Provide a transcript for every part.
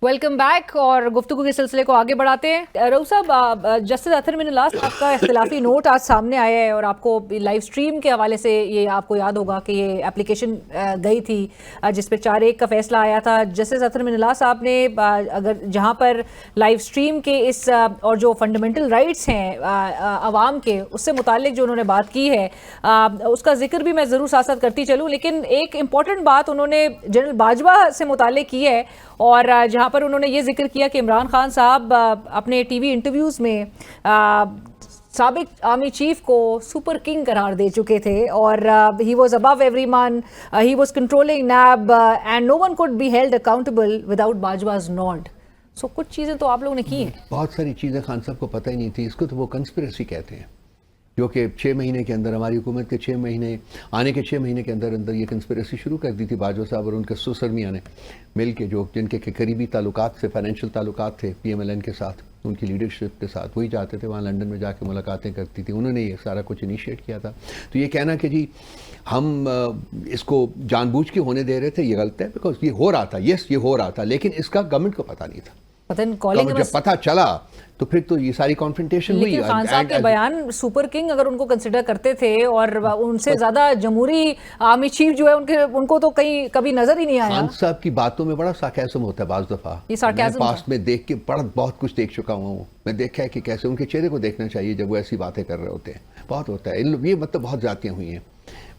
Welcome back اور گفتگو کے سلسلے کو آگے بڑھاتے ہیں. رؤوف صاحب, جسٹس اطہر من اللہ صاحب کا اختلافی نوٹ آج سامنے آیا ہے اور آپ کو لائیو سٹریم کے حوالے سے یہ آپ کو یاد ہوگا کہ یہ اپلیکیشن گئی تھی جس پہ 4-1 کا فیصلہ آیا تھا. جسٹس اطہر من اللہ صاحب نے اگر جہاں پر لائیو سٹریم کے اس اور جو فنڈامنٹل رائٹس ہیں عوام کے, اس سے متعلق جو انہوں نے بات کی ہے اس کا ذکر بھی میں ضرور ساتھ ساتھ کرتی چلوں, لیکن ایک امپورٹنٹ بات انہوں نے جنرل باجوہ سے متعلق کی ہے اور جہاں پر انہوں نے یہ ذکر کیا کہ عمران خان صاحب اپنے ٹی وی انٹرویوز میں سابق آرمی چیف کو سپر کنگ قرار دے چکے تھے اور he was above everyone, he was controlling NAB and no one could be held accountable without Bajwa's nod. So کچھ چیزیں تو آپ لوگوں نے کی ہیں. بہت ساری چیزیں خان صاحب کو پتہ ہی نہیں تھی. اس کو تو وہ کنسپریسی کہتے ہیں, جو کہ 6 مہینے کے اندر ہماری حکومت کے 6 مہینے آنے کے 6 مہینے کے اندر یہ کنسپریسی شروع کر دی تھی باجوہ صاحب اور ان کے سسر میاں نے مل کے, جو جن کے قریبی تعلقات سے فائنینشیل تعلقات تھے پی ایم ایل این کے ساتھ, ان کی لیڈرشپ کے ساتھ. وہی جاتے تھے وہاں لنڈن میں جا کے ملاقاتیں کرتی تھی. انہوں نے یہ سارا کچھ انیشیٹ کیا تھا. تو یہ کہنا کہ جی ہم اس کو جان بوجھ کے ہونے دے رہے تھے, یہ غلط ہے, بیکاز یہ ہو رہا تھا. یس, یہ ہو رہا تھا, لیکن اس کا گورنمنٹ کو پتہ نہیں تھا. جب پتہ چلا تو پھر تو یہ ساری کانفرنٹیشن ہوئی. لیکن خان صاحب کے بیان سپر کنگ اگر ان کو کنسیڈر کرتے تھے اور ان سے زیادہ جمہوری آرمی چیف جو ہے ان کو تو کہیں کبھی نظر ہی نہیں آیا. خان صاحب کی باتوں میں بڑا سارکیزم ہوتا ہے بعض دفعہ. میں پاسٹ میں دیکھ کے بہت کچھ دیکھ چکا ہوں. میں دیکھا ہے کہ کیسے ان کے چہرے کو دیکھنا چاہیے جب وہ ایسی باتیں کر رہے ہوتے ہیں. بہت ہوتا ہے یہ, مطلب بہت زیادتیاں ہوئی ہیں,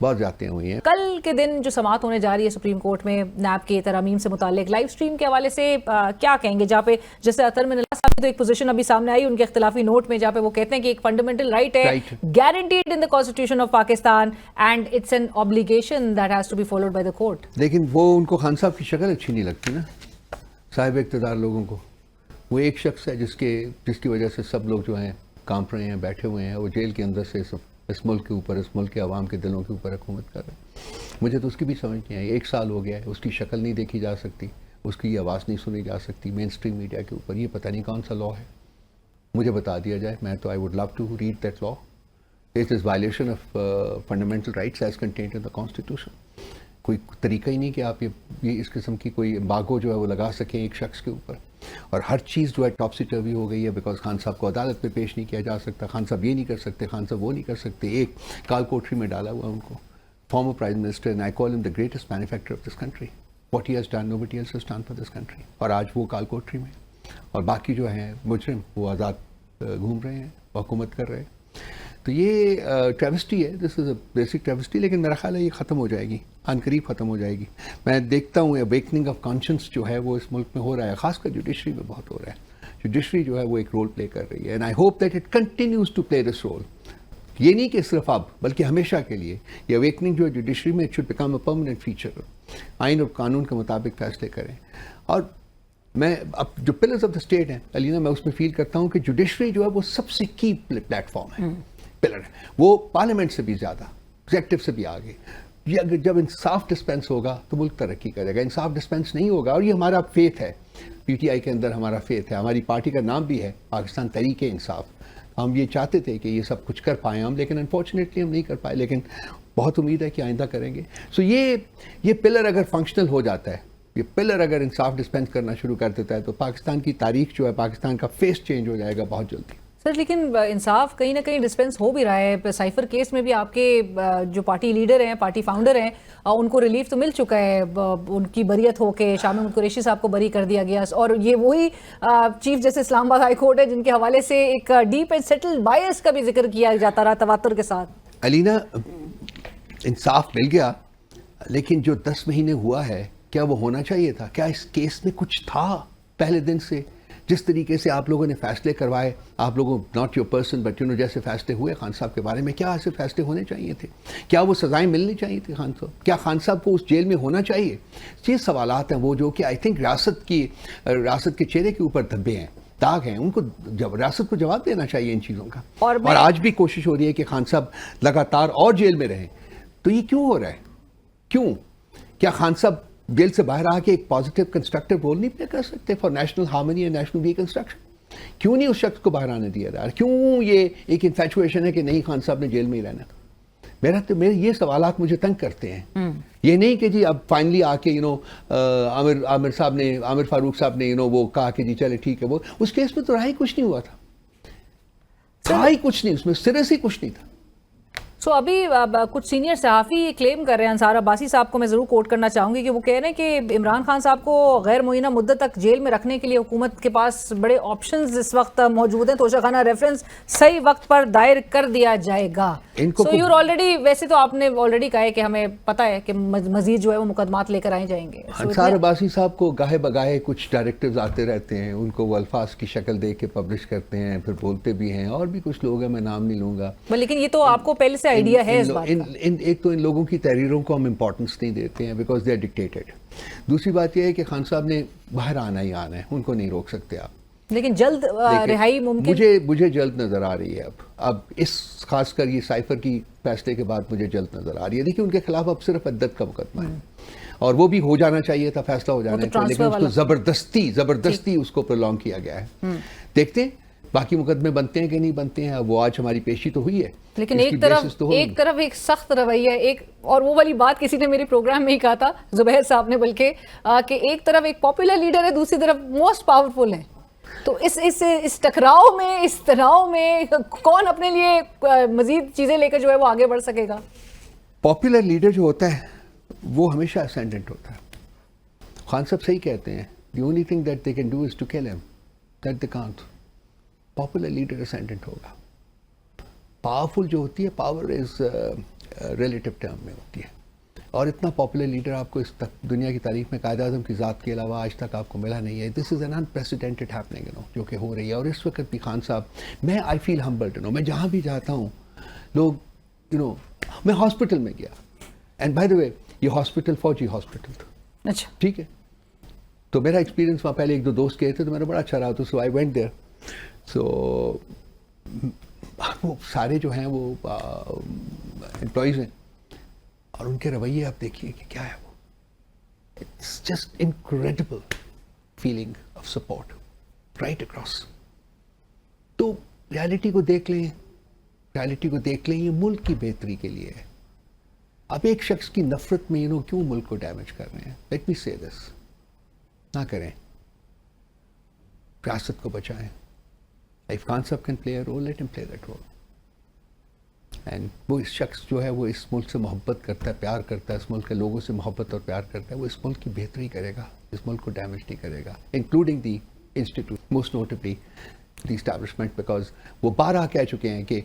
بہت زیادتیاں ہوئی ہیں. کل کے دن جو سماعت ہونے جا رہی ہے سپریم کورٹ میں نیب کے ترامیم سے متعلق, لائیو سٹریم کے حوالے سے کیا کہیں گے, جہاں پہ جیسے اطہر من اللہ صاحب کی تو ایک پوزیشن ابھی سامنے آئی ان کے اختلافی نوٹ میں, جہاں پہ وہ کہتے ہیں کہ ایک فنڈامنٹل رائٹ ہے guaranteed in the constitution of Pakistan and it's an obligation that has to be followed by the court. لیکن وہ ان کو خان صاحب کی شکل اچھی نہیں لگتی نا صاحب اقتدار لوگوں کو. وہ ایک شخص ہے جس کی وجہ سے سب لوگ جو ہیں کانپ رہے ہیں, بیٹھے ہوئے ہیں. وہ جیل کے اندر سے اس ملک کے اوپر, اس ملک کے عوام کے دلوں کے اوپر حکومت کر رہے ہیں. مجھے تو اس کی بھی سمجھ نہیں آئی. 1 سال ہو گیا ہے, اس کی شکل نہیں دیکھی جا سکتی, اس کی آواز نہیں سنی جا سکتی مین اسٹریم میڈیا کے اوپر. یہ پتہ نہیں کون سا لا ہے, مجھے بتا دیا جائے. میں تو I would love to read that law. It is violation of fundamental rights as contained in the constitution. کوئی طریقہ ہی نہیں کہ آپ یہ اس قسم کی کوئی امبارگو جو ہے وہ لگا سکیں ایک شخص کے اوپر. اور ہر چیز جو ہے ٹاپ سی ٹروی ہو گئی ہے, بیکاز خان صاحب کو عدالت میں پیش نہیں کیا جا سکتا. خان صاحب یہ نہیں کر سکتے, خان صاحب وہ نہیں کر سکتے. ایک کال کوٹری میں ڈالا ہوا ان کو, former prime minister, and I call him the greatest manufacturer of this country. What he has done nobody else has done for this country. اور آج وہ کال کوٹری میں, اور باقی جو ہیں مجرم وہ آزاد گھوم رہے ہیں, حکومت کر رہے ہیں. تو یہ ٹریوسٹی ہے, دس از اے بیسک ٹریوسٹی. لیکن میرا خیال ہے یہ ختم ہو جائے گی, عنقریب ختم ہو جائے گی. میں دیکھتا ہوں اویکننگ آف کانشنس جو ہے وہ اس ملک میں ہو رہا ہے, خاص کر جوڈیشری میں بہت ہو رہا ہے. جوڈیشری جو ہے وہ ایک رول پلے کر رہی ہے, and I hope that it continues to play this role. یہ نہیں کہ صرف اب, بلکہ ہمیشہ کے لیے یہ اویکننگ جو ہے جوڈیشری میں, it should become a permanent feature. آئین اور قانون کے مطابق فیصلے کریں. اور میں اب جو پلرز آف دا اسٹیٹ ہیں علینا, میں اس میں فیل کرتا ہوں کہ جوڈیشری جو ہے وہ سب سے کی پلیٹ فارم ہے, پلر ہے. وہ پارلیمنٹ سے بھی زیادہ, ایگزیکٹو سے بھی آگے. یہ اگر جب انصاف ڈسپینس ہوگا تو ملک ترقی کرے گا. انصاف ڈسپینس نہیں ہوگا, اور یہ ہمارا فیتھ ہے, پی ٹی آئی کے اندر ہمارا فیتھ ہے. ہماری پارٹی کا نام بھی ہے پاکستان تحریک انصاف. ہم یہ چاہتے تھے کہ یہ سب کچھ کر پائیں ہم, لیکن انفارچونیٹلی ہم نہیں کر پائے. لیکن بہت امید ہے کہ آئندہ کریں گے. سو یہ پلر اگر فنکشنل ہو جاتا ہے, یہ پلر اگر انصاف ڈسپینس کرنا شروع کر دیتا ہے, تو پاکستان کی تاریخ جو ہے, پاکستان کا فیس چینج ہو جائے گا بہت جلدی. سر لیکن انصاف کہیں نہ کہیں ڈسپینس ہو بھی رہا ہے. سائفر کیس میں بھی آپ کے جو پارٹی لیڈر ہیں, پارٹی فاؤنڈر ہیں, ان کو ریلیف تو مل چکا ہے, ان کی بریت ہو کے شاہ محمود قریشی صاحب کو بری کر دیا گیا. اور یہ وہی چیف جسٹس اسلام آباد ہائی کورٹ ہے جن کے حوالے سے ایک ڈیپ اینڈ سیٹلڈ بائس کا بھی ذکر کیا جاتا رہا تواتر کے ساتھ. علینا, انصاف مل گیا, لیکن جو 10 مہینے ہوا ہے, کیا وہ ہونا چاہیے تھا؟ کیا اس کیس میں کچھ تھا پہلے دن سے؟ جس طریقے سے آپ لوگوں نے فیصلے کروائے, آپ لوگوں, ناٹ یور پرسن بٹ جیسے فیصلے ہوئے خان صاحب کے بارے میں, کیا ایسے فیصلے ہونے چاہیے تھے؟ کیا وہ سزائیں ملنی چاہیے تھی خان صاحب؟ کیا خان صاحب کو اس جیل میں ہونا چاہیے؟ یہ سوالات ہیں وہ جو کہ آئی تھنک ریاست کے چہرے کے اوپر دھبے ہیں, داغ ہیں. ان کو ریاست کو جواب دینا چاہیے ان چیزوں کا. اور آج بھی کوشش ہو رہی ہے کہ خان صاحب لگاتار اور جیل میں رہیں. تو یہ کیوں ہو رہا ہے؟ کیوں؟ کیا خان صاحب جیل سے باہر آ کے ایک پازیٹیو کنسٹرکٹیو رول نہیں پلے کر سکتے for national harmony and national reconstruction? کیوں نہیں اس شخص کو باہر آنے دیا جا رہا؟ کیوں یہ ایک انفیچویشن ہے کہ نہیں خان صاحب نے جیل میں ہی رہنا؟ میرے یہ سوالات مجھے تنگ کرتے ہیں. یہ نہیں کہ جی اب فائنلی آ کے عامر فاروق صاحب نے وہ کہا کہ جی چلے ٹھیک ہے. وہ اس کیس میں تو رہا ہی کچھ نہیں ہوا تھا, تھا ہی کچھ نہیں, اس میں سرے سے کچھ نہیں تھا. سو ابھی کچھ سینئر صحافی یہ کلیم کر رہے ہیں, انصار عباسی صاحب کو میں ضرور کوٹ کرنا چاہوں گی, کہ وہ کہہ رہے ہیں کہ عمران خان صاحب کو غیر معینہ مدت تک جیل میں رکھنے کے لیے حکومت کے پاس بڑے آپشنز اس وقت موجود ہیں, توشہ خانہ ریفرنس صحیح وقت پر دائر کر دیا جائے گا. سو یور آلریڈی, ویسے تو آپ نے آلریڈی کہا ہے کہ ہمیں پتہ ہے کہ مزید جو ہے وہ مقدمات لے کر آئے جائیں گے. انصار عباسی صاحب کو گاہے بگاہے کچھ ڈائریکٹرز آتے رہتے ہیں, ان کو وہ الفاظ کی شکل دے کے پبلش کرتے ہیں, پھر بولتے بھی ہیں, اور بھی کچھ لوگ ہیں, میں نام نہیں لوں گا. لیکن یہ تو آپ کو پہلے سے آئیڈیا ہے اس بات کا. ایک تو ان لوگوں کی تحریروں کو ہم امپورٹنس نہیں دیتے ہیں بیکاز دے آر ڈکٹیٹڈ. دوسری بات یہ ہے کہ خان صاحب نے باہر آنا ہی آنا ہے, ان کو نہیں روک سکتے آپ. لیکن جلد رہائی ممکن, مجھے جلد نظر آ رہی ہے اب اس خاص کر یہ سائفر کی فیصلے کے بعد مجھے جلد نظر آ رہی ہے. دیکھیے ان کے خلاف اب صرف عدت کا مقدمہ ہے, اور وہ بھی ہو جانا چاہیے تھا, فیصلہ ہو جانا چاہیے, لیکن اس کو زبردستی اس کو پرولونگ کیا گیا ہے. دیکھتے ہیں باقی مقدمے بنتے ہیں کہ نہیں بنتے ہیں. وہ آج ہماری پیشی تو ہوئی ہے, لیکن ایک طرف ایک سخت رویہ ایک, اور وہ والی بات کسی نے میرے پروگرام میں ہی کہا تھا, زبیر صاحب نے, بلکہ کہ ایک طرف ایک پاپولر لیڈر ہے, دوسری طرف موسٹ پاورفل ہے. تو اس ٹکراؤ میں, اس تناؤ میں کون اپنے لیے مزید چیزیں لے کر جو ہے وہ آگے بڑھ سکے گا؟ پاپولر لیڈر جو ہوتا ہے وہ ہمیشہ اسینڈنٹ ہوتا ہے. خان صاحب صحیح کہتے ہیں, the only thing that they can do is to kill him, that they can't. Popular leader ascendant ہوگا. پاورفل جو ہوتی ہے, پاور از ریلیٹو ٹرم میں ہوتی ہے, اور اتنا پاپولر لیڈر آپ کو اس تک دنیا کی تاریخ میں قائد اعظم کی ذات کے علاوہ آج تک آپ کو ملا نہیں ہے. دس از این انپریسیڈنٹڈ ہیپننگ جو کہ ہو رہی ہے. اور اس وقت بھی خان صاحب, میں آئی فیل ہمبلڈ, میں جہاں بھی جاتا ہوں لوگ میں ہاسپٹل میں گیا, اینڈ بائی دا وے یہ ہاسپٹل فوجی ہاسپٹل تھا. اچھا ٹھیک ہے, تو میرا ایکسپیرینس وہاں پہلے 1-2 دوست گئے تھے تو میرا بڑا اچھا رہا, تو سو آئی وینٹ دیئر. سو وہ سارے جو ہیں وہ امپلائیز ہیں, اور ان کے رویے آپ دیکھیے کہ کیا ہے وہ. It's just incredible feeling of support right across. تو ریالٹی کو دیکھ لیں, یہ ملک کی بہتری کے لیے ہے. اب ایک شخص کی نفرت میں کیوں ملک کو ڈیمیج کر رہے ہیں؟ لیٹ می سے دس, نہ کریں, ریاست کو بچائیں. If Khan Sahab can play a role, let him play that role. And وہ اس شخص جو ہے وہ اس ملک سے محبت کرتا ہے, پیار کرتا ہے, اس ملک کے لوگوں سے محبت اور پیار کرتا ہے, وہ اس ملک کی بہتری کرے گا, اس ملک کو ڈیمیج نہیں کرے گا, including the institute, most notably the establishment, because وہ بارہا کہہ چکے ہیں کہ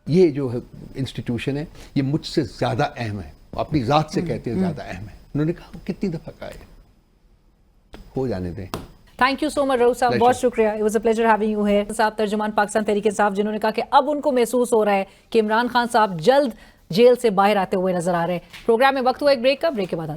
یہ جو انسٹیٹیوشن ہے یہ مجھ سے زیادہ اہم ہے. اپنی ذات سے کہتے ہیں زیادہ اہم ہے. انہوں نے کہا کتنی دفعہ کہا ہے, ہو جانے دیں. تھینک یو سو مچ رؤوف صاحب, بہت شکریہ. It was a pleasure having you here. صاحب ترجمان پاکستان تحریک انصاف, جنہوں نے کہا کہ اب ان کو محسوس ہو رہا ہے کہ عمران خان صاحب جلد جیل سے باہر آتے ہوئے نظر آ رہے ہیں. پروگرام میں وقت ہوا ایک بریک کا, بریک کے بعد